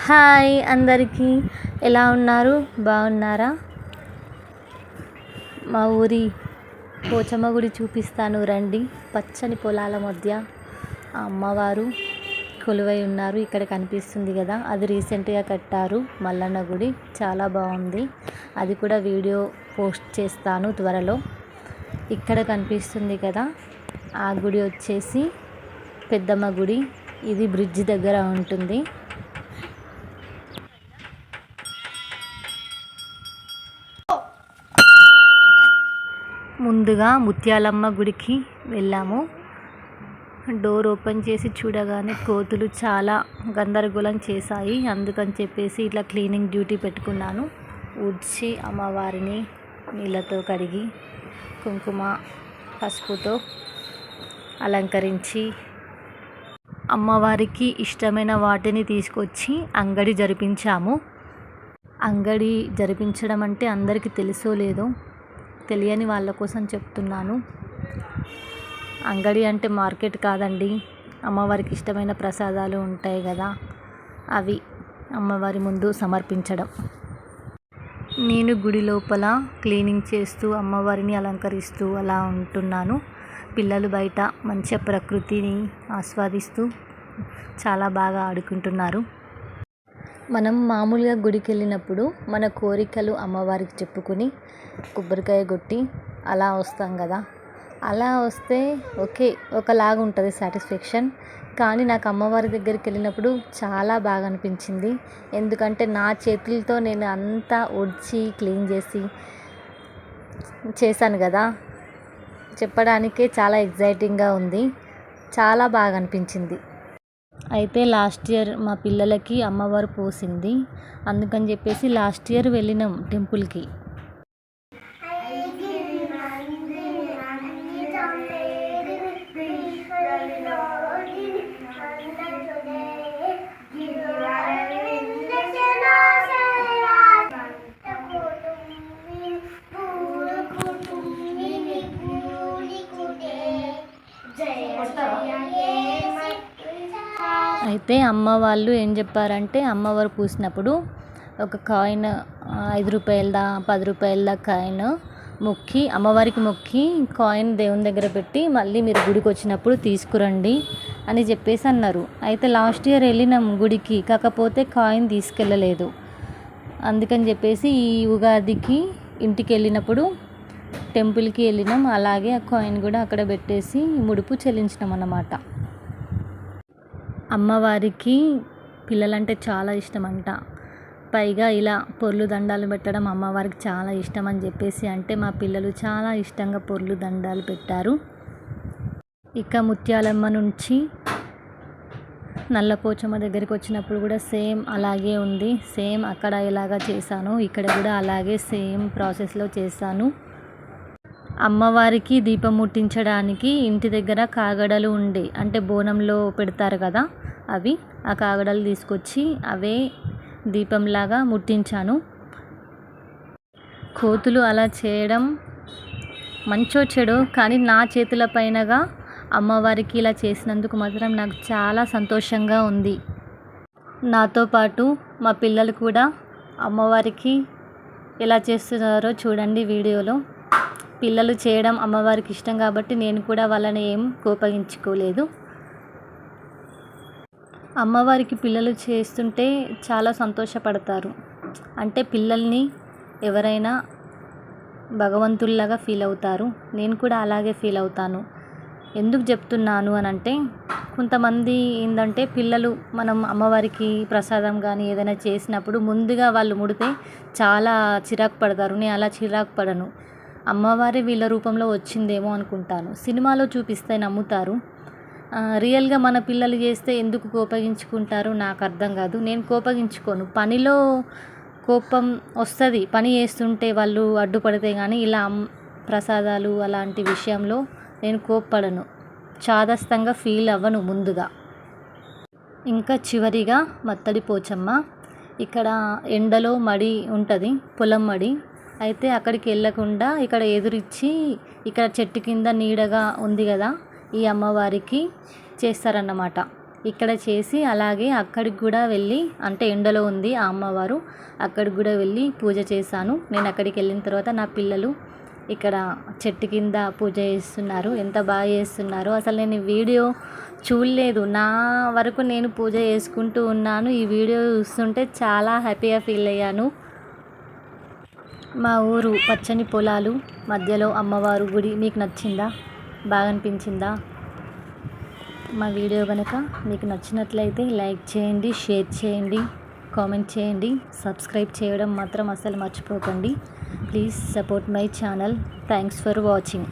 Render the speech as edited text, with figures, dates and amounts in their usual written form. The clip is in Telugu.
హాయ్ అందరికీ, ఎలా ఉన్నారు? బాగున్నారా? మా ఊరి పోచమ్మ గుడి చూపిస్తాను రండి. పచ్చని పొలాల మధ్య ఆ అమ్మవారు కొలువై ఉన్నారు. ఇక్కడ కనిపిస్తుంది కదా, అది రీసెంట్గా కట్టారు మల్లన్న గుడి. చాలా బాగుంది. అది కూడా వీడియో పోస్ట్ చేస్తాను త్వరలో. ఇక్కడ కనిపిస్తుంది కదా, ఆ గుడి వచ్చేసి పెద్దమ్మ గుడి. ఇది బ్రిడ్జ్ దగ్గర ఉంటుంది. ముందుగా ముత్యాలమ్మ గుడికి వెళ్ళాము. డోర్ ఓపెన్ చేసి చూడగానే కోతులు చాలా గందరగోళం చేశాయి. అందుకని చెప్పేసి ఇట్లా క్లీనింగ్ డ్యూటీ పెట్టుకున్నాను. ఊడ్చి అమ్మవారిని నీళ్ళతో కడిగి కుంకుమ పసుపుతో అలంకరించి అమ్మవారికి ఇష్టమైన వాటిని తీసుకొచ్చి అంగడి జరిపించాము. అంగడి జరిపించడం అంటే అందరికీ తెలుసో లేదో, తెలియని వాళ్ళ కోసం చెప్తున్నాను. అంగడి అంటే మార్కెట్ కాదండి. అమ్మవారికి ఇష్టమైన ప్రసాదాలు ఉంటాయి కదా, అవి అమ్మవారి ముందు సమర్పించడం. నేను గుడి లోపల క్లీనింగ్ చేస్తూ అమ్మవారిని అలంకరిస్తూ అలా ఉంటున్నాను. పిల్లలు బయట మంచిగా ప్రకృతిని ఆస్వాదిస్తూ చాలా బాగా ఆడుకుంటున్నారు. మనం మామూలుగా గుడికి వెళ్ళినప్పుడు మన కోరికలు అమ్మవారికి చెప్పుకొని కొబ్బరికాయ కొట్టి అలా వస్తాం కదా. అలా వస్తే ఓకే, ఒకలాగా ఉంటుంది సాటిస్ఫాక్షన్. కానీ నాకు అమ్మవారి దగ్గరికి వెళ్ళినప్పుడు చాలా బాగా అనిపించింది. ఎందుకంటే నా చేతులతో నేను అంతా ఒడ్చి క్లీన్ చేశాను కదా. చెప్పడానికే చాలా ఎగ్జైటింగ్గా ఉంది. చాలా బాగా అనిపించింది. అయితే లాస్ట్ ఇయర్ మా పిల్లలకి అమ్మవారు పోసింది. అందుకని చెప్పేసి లాస్ట్ ఇయర్ వెళ్ళినాం టెంపుల్కి. అయితే అమ్మ వాళ్ళు ఏం చెప్పారంటే, అమ్మవారు పూసినప్పుడు ఒక కాయిన్ 5 రూపాయలదా 10 రూపాయలదా కాయిన్ మొక్కి అమ్మవారికి మొక్కి కాయిన్ దేవుని దగ్గర పెట్టి మళ్ళీ మీరు గుడికి వచ్చినప్పుడు తీసుకురండి అని చెప్పేసి అన్నారు. అయితే లాస్ట్ ఇయర్ వెళ్ళినాం గుడికి, కాకపోతే కాయిన్ తీసుకెళ్ళలేదు. అందుకని చెప్పేసి ఈ ఉగాదికి ఇంటికి వెళ్ళినప్పుడు టెంపుల్కి వెళ్ళినాం. అలాగే ఆ కాయిన్ కూడా అక్కడ పెట్టేసి ముడుపు చెల్లించినాం అన్నమాట. అమ్మవారికి పిల్లలంటే చాలా ఇష్టం అంట. పైగా ఇలా పొర్లు దండాలు పెట్టడం అమ్మవారికి చాలా ఇష్టం అని చెప్పేసి అంటే మా పిల్లలు చాలా ఇష్టంగా పొర్లు దండాలు పెట్టారు. ఇక ముత్యాలమ్మ నుంచి నల్లపోచమ్మ దగ్గరికి వచ్చినప్పుడు కూడా సేమ్ అలాగే ఉంది. సేమ్ అక్కడ ఎలాగా చేశాను, ఇక్కడ కూడా అలాగే సేమ్ ప్రాసెస్లో చేశాను. అమ్మవారికి దీపం ముట్టించడానికి ఇంటి దగ్గర కాగడలు ఉండే, అంటే బోనంలో పెడతారు కదా, అవి ఆ కాగడలు తీసుకొచ్చి అవే దీపంలాగా ముట్టించాను. కోతులు అలా చేయడం మంచో చెడో కానీ నా చేతుల పైనగా అమ్మవారికి ఇలా చేసినందుకు మాత్రం నాకు చాలా సంతోషంగా ఉంది. నాతో పాటు మా పిల్లలు కూడా అమ్మవారికి ఎలా చేస్తున్నారో చూడండి వీడియోలో. పిల్లలు చేయడం అమ్మవారికి ఇష్టం కాబట్టి నేను కూడా వాళ్ళని ఏం కోపగించుకోలేదు. అమ్మవారికి పిల్లలు చేస్తుంటే చాలా సంతోషపడతారు. అంటే పిల్లల్ని ఎవరైనా భగవంతుల్లాగా ఫీల్ అవుతారు. నేను కూడా అలాగే ఫీల్ అవుతాను. ఎందుకు చెప్తున్నాను అని అంటే, కొంతమంది ఏంటంటే పిల్లలు మనం అమ్మవారికి ప్రసాదం కానీ ఏదైనా చేసినప్పుడు ముందుగా వాళ్ళు ముడితే చాలా చిరాకు పడతారు. నేను అలా చిరాకు పడను. అమ్మవారి వీళ్ళ రూపంలో వచ్చిందేమో అనుకుంటాను. సినిమాలో చూపిస్తే నమ్ముతారు. రియల్గా మన పిల్లలు చేస్తే ఎందుకు కోపగించుకుంటారు నాకు అర్థం కాదు. నేను కోపగించుకోను. పనిలో కోపం వస్తుంది, పని చేస్తుంటే వాళ్ళు అడ్డుపడితే, కానీ ఇలా ప్రసాదాలు అలాంటి విషయంలో నేను కోప్పడను. చాదస్తంగా ఫీల్ అవ్వను ముందుగా. ఇంకా చివరిగా మత్తడి పోచమ్మ. ఇక్కడ ఎండలో మడి ఉంటుంది, పొలం మడి. అయితే అక్కడికి వెళ్ళకుండా ఇక్కడ ఎదురిచ్చి ఇక్కడ చెట్టు కింద నీడగా ఉంది కదా, ఈ అమ్మవారికి చేస్తారన్నమాట. ఇక్కడ చేసి అలాగే అక్కడికి కూడా వెళ్ళి, అంటే ఎండలో ఉంది ఆ అమ్మవారు, అక్కడికి కూడా వెళ్ళి పూజ చేశాను. నేను అక్కడికి వెళ్ళిన తర్వాత నా పిల్లలు ఇక్కడ చెట్టు కింద పూజ చేస్తున్నారు. ఎంత బాగా చేస్తున్నారో అసలు నేను ఈ వీడియో చూడలేదు. నా వరకు నేను పూజ చేసుకుంటూ ఉన్నాను. ఈ వీడియో చూస్తుంటే చాలా హ్యాపీగా ఫీల్ అయ్యాను. మా ఊరు పచ్చని పొలాలు మధ్యలో అమ్మవారు గుడి మీకు నచ్చిందా? బాగా అనిపించిందా? మా వీడియో కనుక మీకు నచ్చినట్లయితే లైక్ చేయండి, షేర్ చేయండి, కామెంట్ చేయండి, సబ్స్క్రైబ్ చేయడం మాత్రం అస్సలు మర్చిపోకండి. Please support my channel. Thanks for watching.